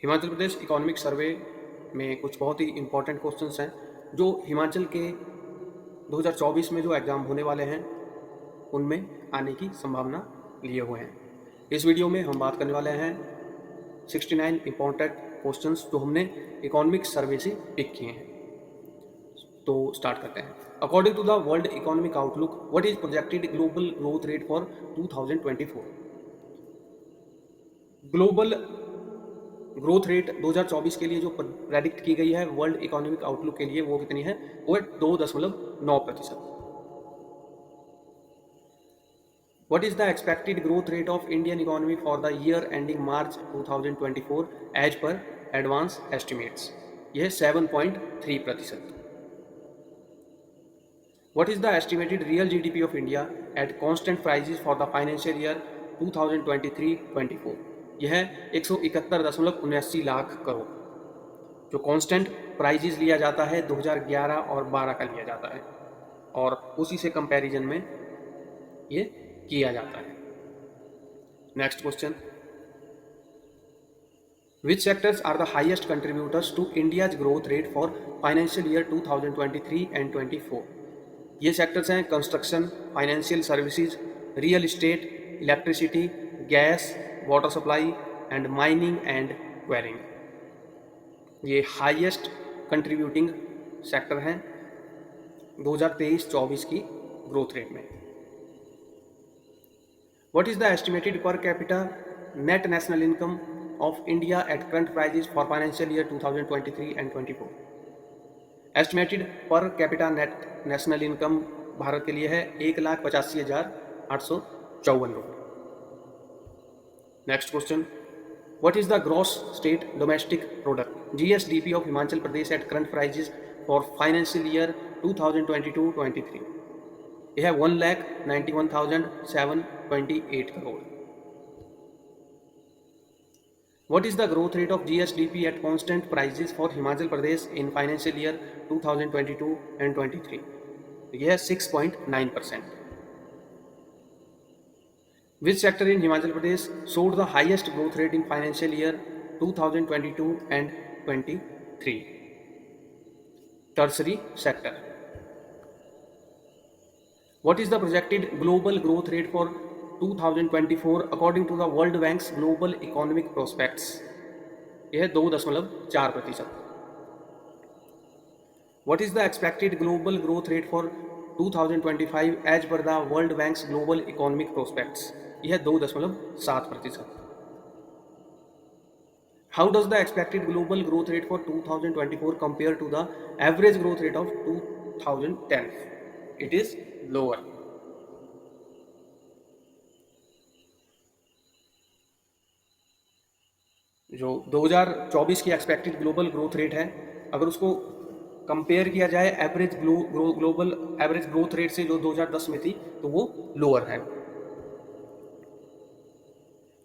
Himachal Pradesh economic survey में कुछ बहुत ही इम्पोर्टेंट क्वेश्चंस हैं जो हिमाचल के 2024 में जो एग्ज़ाम होने वाले हैं उनमें आने की संभावना लिए हुए हैं। इस वीडियो में हम बात करने वाले हैं 69 इम्पोर्टेंट क्वेश्चंस जो हमने इकोनॉमिक सर्वे से पिक किए हैं। तो स्टार्ट करते हैं। According to the world economic outlook, what is projected global growth rate for 2024? Global growth rate 2024 के लिए जो प्रेडिक्ट की गई है वर्ल्ड इकोनॉमिक आउटलुक के लिए वो कितनी है? वो है 2.9%। What is the expected growth rate of Indian economy for the year ending March 2024 as per advance estimates? यह 7.3%। What is the estimated real GDP of India at constant prices for the financial year 2023-24? यह 171.79 लाख करोड़ जो constant prizes लिया जाता है 2011 और 12 का लिया जाता है और उसी से कंपैरिजन में ये किया जाता है। Next question, which sectors are the highest contributors to India's growth rate for financial year 2023 and 24? ये सेक्टर्स हैं construction, financial services, real estate, electricity, gas, water supply and mining and quarrying. ये highest contributing sector हैं 2023-24 की growth rate में। What is the estimated per capita net national income of India at current prices for financial year 2023 and 24? Estimated per capita net national income Bharat के लिए है 1,85,854 रुपये। Next question, what is the gross state domestic product GSDP of Himachal Pradesh at current prices for financial year 2022-23? यह है 1,91,728 crore. What is the growth rate of GSDP at constant prices for Himachal Pradesh in financial year 2022 and 23? यह है 6.9%। Which sector in Himachal Pradesh showed the highest growth rate in financial year 2022 and 23? Tertiary sector. What is the projected global growth rate for 2024 according to the World Bank's Global Economic Prospects? यह है 2.4%। What is the expected global growth rate for 2025 as per the World Bank's Global Economic Prospects? यह है 2.7%। How does the expected global growth rate for 2024 compare to the average growth rate of 2010? It is lower. जो 2024 की expected global growth rate है अगर उसको compare किया जाए average global average growth rate से जो 2010 में थी तो वो लोअर है।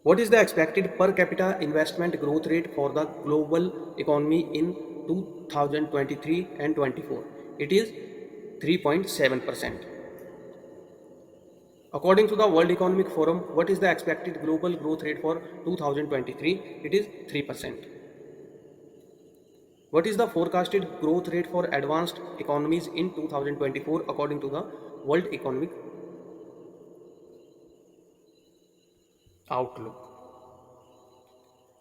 What is the expected per capita investment growth rate for the global economy in 2023 and 24? It is 3.7%। According to the World Economic Forum, what is the expected global growth rate for 2023? It is 3%. What is the forecasted growth rate for advanced economies in 2024 according to the World Economic Outlook?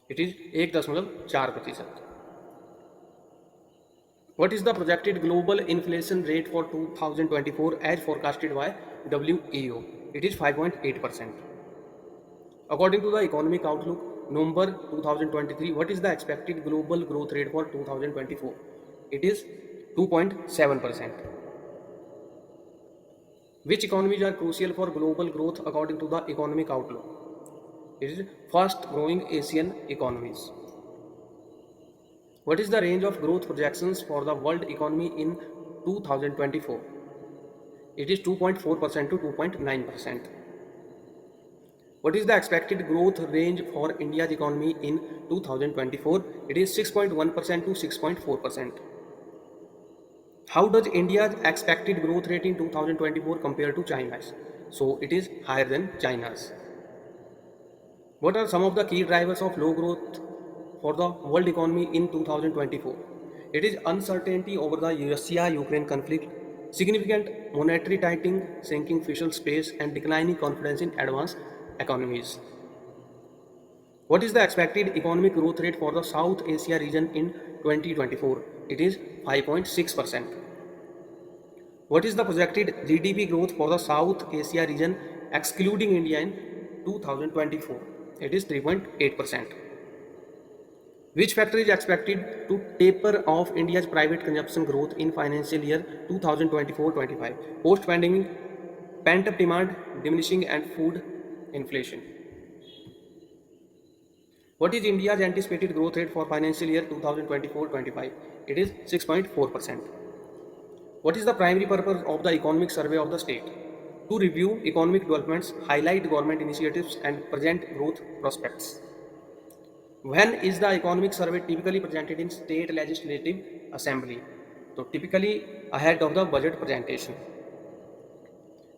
It is 1.4%. What is the projected global inflation rate for 2024 as forecasted by WEO? It is 5.8%. According to the Economic Outlook, November 2023, what is the expected global growth rate for 2024? It is 2.7%. Which economies are crucial for global growth according to the Economic Outlook? It is fast growing Asian economies. What is the range of growth projections for the world economy in 2024? It is 2.4% to 2.9%. What is the expected growth range for India's economy in 2024? It is 6.1% to 6.4%. How does India's expected growth rate in 2024 compare to China's? So it is higher than China's. What are some of the key drivers of low growth for the world economy in 2024. It is uncertainty over the Russia-Ukraine conflict, significant monetary tightening, sinking fiscal space, and declining confidence in advanced economies. What is the expected economic growth rate for the South Asia region in 2024? It is 5.6%. What is the projected GDP growth for the South Asia region excluding India in 2024? It is 3.8%. Which factor is expected to taper off India's private consumption growth in financial year 2024-25? Post-pandemic, pent-up demand, diminishing and food inflation. What is India's anticipated growth rate for financial year 2024-25? It is 6.4%. What is the primary purpose of the economic survey of the state? To review economic developments, highlight government initiatives, and present growth prospects. When is the economic survey typically presented in state legislative assembly? So typically ahead of the budget presentation.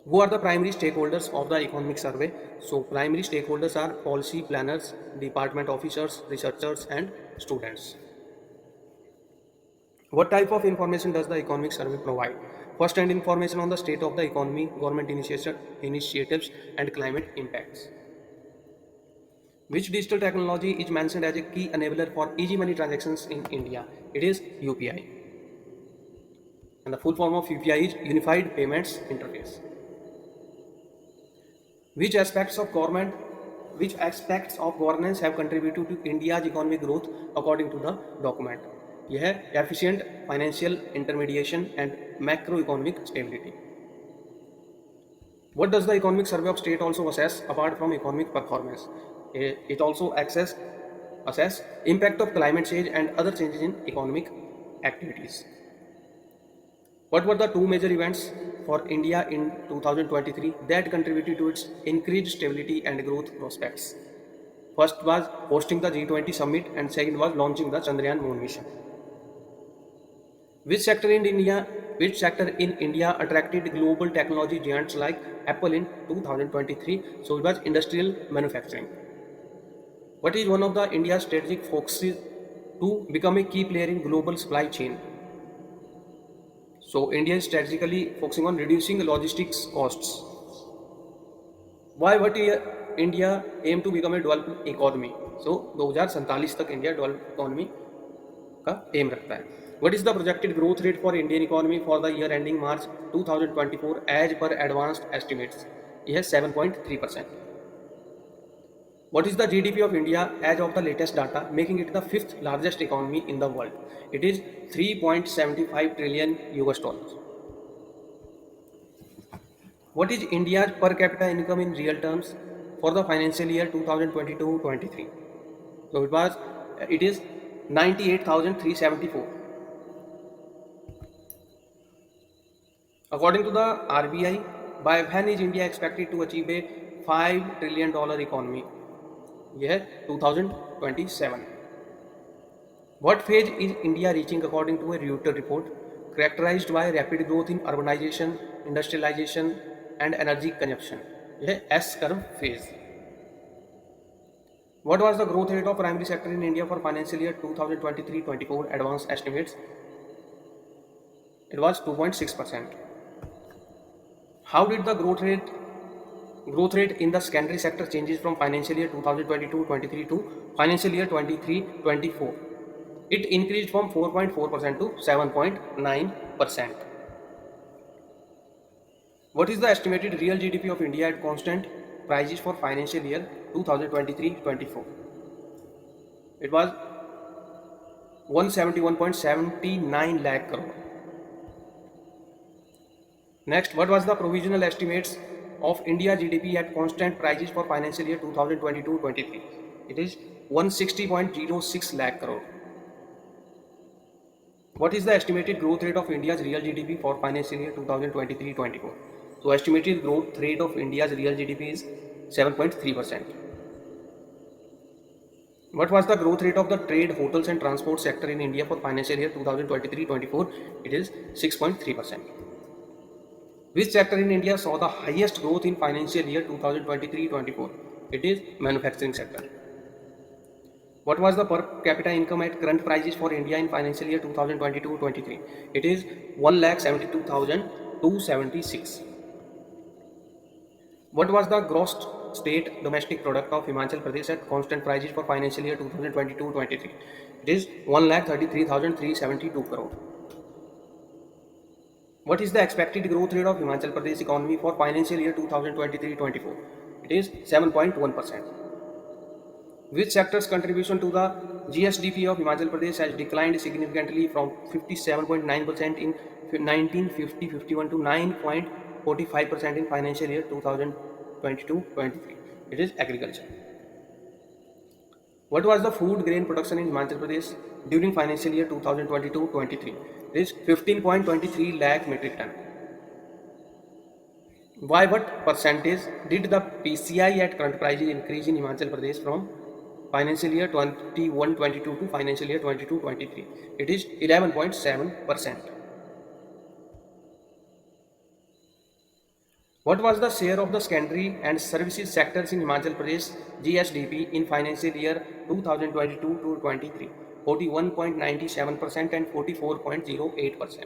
Who are the primary stakeholders of the economic survey? So primary stakeholders are policy planners, department officers, researchers, and students. What type of information does the economic survey provide? First-hand information on the state of the economy, government initiatives, and climate impacts. Which digital technology is mentioned as a key enabler for easy money transactions in India? It is UPI. And the full form of UPI is Unified Payments Interface. Which aspects of governance have contributed to India's economic growth according to the document? यह है efficient financial intermediation and macroeconomic stability. What does the economic survey of state also assess apart from economic performance? It also assess impact of climate change and other changes in economic activities. What were the two major events for India in 2023 that contributed to its increased stability and growth prospects? First was hosting the G20 summit and second was launching the Chandrayaan moon mission. Which sector in India attracted global technology giants like Apple in 2023? So it was industrial manufacturing. What is one of the India's strategic focuses to become a key player in global supply chain? So India is strategically focusing on reducing logistics costs. Why what India aim to become a developed economy? So 2047 तक India developed economy का M रखता है. What is the projected growth rate for Indian economy for the year ending March 2024 as per advanced estimates? यह है 7.3%. What is the GDP of India as of the latest data, making it the fifth largest economy in the world? It is $3.75 trillion. What is India's per capita income in real terms for the financial year 2022-23? So it is 98,374. According to the RBI, by when is India expected to achieve a $5 trillion economy? यह है 2027. What phase is India reaching according to a Reuters report characterized by rapid growth in urbanization, industrialization and energy consumption? यह है S curve phase. What was the growth rate of primary sector in India for financial year 2023-24 advanced estimates? It was 2.6%. How did the growth rate in the secondary sector changes from financial year 2022-23 to financial year 23-24? It increased from 4.4% to 7.9%. What is the estimated real GDP of India at constant prices for financial year 2023-24? It was 171.79 lakh crore. Next, what was the provisional estimates of India GDP at constant prices for financial year 2022-23? It is 160.06 lakh crore. What is the estimated growth rate of India's real GDP for financial year 2023-24? So estimated growth rate of India's real GDP is 7.3%. What was the growth rate of the trade, hotels and transport sector in India for financial year 2023-24? It is 6.3%. Which sector in India saw the highest growth in financial year 2023-24? It is manufacturing sector. What was the per capita income at current prices for India in financial year 2022-23? It is 1,72,276. What was the gross state domestic product of Himachal Pradesh at constant prices for financial year 2022-23? It is 1,33,372 crore. What is the expected growth rate of Himachal Pradesh economy for financial year 2023-24? It is 7.1%. Which sector's contribution to the GSDP of Himachal Pradesh has declined significantly from 57.9% in 1950-51 to 9.45% in financial year 2022-23? It is agriculture. What was the food grain production in Himachal Pradesh during financial year 2022-23? It is 15.23 lakh metric ton. By what percentage did the PCI at current prices increase in Himachal Pradesh from financial year 21-22 to financial year 22-23? It is 11.7%. What was the share of the secondary and services sectors in Himachal Pradesh GSDP in financial year 2022 to 23? 41.97% and 44.08%.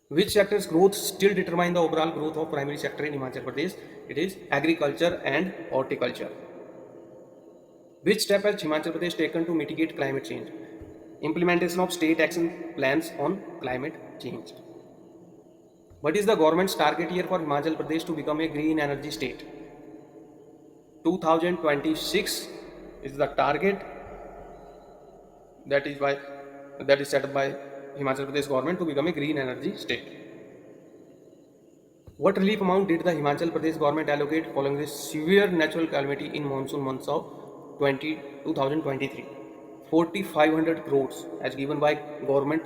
Which sector's growth still determine the overall growth of primary sector in Himachal Pradesh? It is agriculture and horticulture. Which step has Himachal Pradesh taken to mitigate climate change? Implementation of state action plans on climate change. What is the government's target year for Himachal Pradesh to become a green energy state? 2026 is the target that is set by Himachal Pradesh government to become a green energy state. What relief amount did the Himachal Pradesh government allocate following the severe natural calamity in monsoon months of 2023? 4,500 crores as given by government.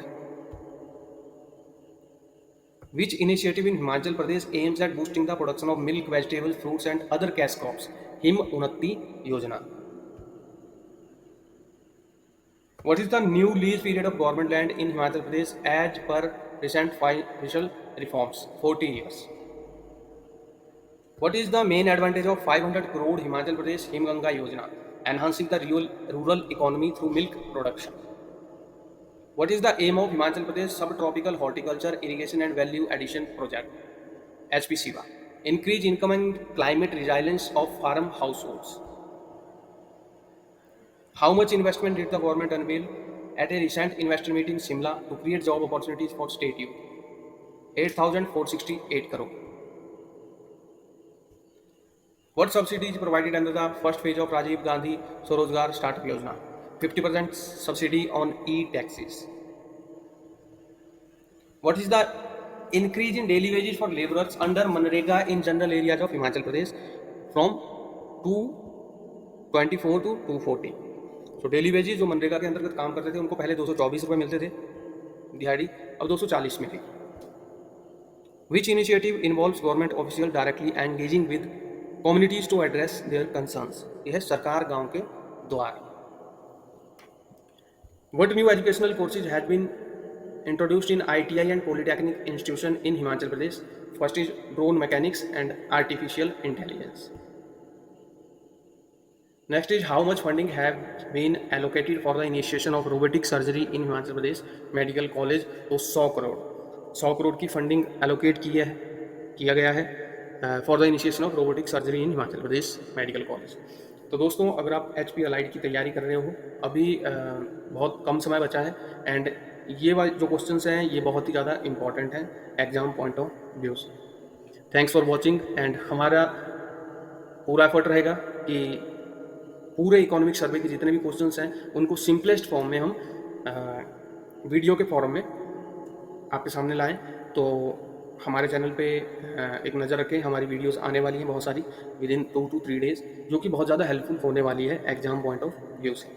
Which initiative in Himachal Pradesh aims at boosting the production of milk, vegetables, fruits and other cash crops? Him Unnati Yojana. What is the new lease period of government land in Himachal Pradesh as per recent financial reforms? 40 years. What is the main advantage of 500 crore Himachal Pradesh Himganga Yojana? Enhancing the rural economy through milk production. What is the aim of Himachal Pradesh Subtropical Horticulture Irrigation and Value Addition Project? HPCVA. Increase income and climate resilience of farm households. How much investment did the government unveil at a recent investor meet in Shimla to create job opportunities for state youth? 8,468 crore. What subsidy is provided under the first phase of Rajiv Gandhi Swarojgar Startup Yojana? 50% subsidy on e-taxis. What is the increase in daily wages for laborers under Manrega in general areas of Himachal Pradesh from 224 to 240? तो daily wages जो मनरेगा के अंतर्गत काम करते थे उनको पहले 224 रुपये मिलते थे दिहाड़ी, अब 240 मिली. Which initiative involves government official directly engaging with communities to address their concerns? यह है सरकार गांव के द्वार. What new educational courses had been introduced in ITI and Polytechnic institution in Himachal Pradesh? First is drone mechanics and artificial intelligence. Next is how much funding have been allocated for the initiation of robotic surgery in Himachal Pradesh Medical College? तो 100 करोड़ की funding allocate किया गया है for the initiation of robotic surgery in Himachal Pradesh medical college. तो दोस्तों, अगर आप HP allied की तैयारी कर रहे हो, अभी बहुत कम समय बचा है एंड ये वाले जो क्वेश्चंस हैं ये बहुत ही ज़्यादा इंपॉर्टेंट हैं एग्जाम पॉइंट ऑफ व्यू से. थैंक्स फॉर वॉचिंग एंड हमारा पूरा एफर्ट रहेगा कि पूरे इकोनॉमिक सर्वे के जितने भी क्वेश्चंस हैं उनको सिंपलेस्ट फॉर्म में हम वीडियो के फॉर्म में आपके सामने लाएं. तो हमारे चैनल पे एक नज़र रखें, हमारी वीडियोस आने वाली हैं बहुत सारी विद इन 2 to 3 days, जो कि बहुत ज़्यादा हेल्पफुल होने वाली है एग्जाम पॉइंट ऑफ व्यू से.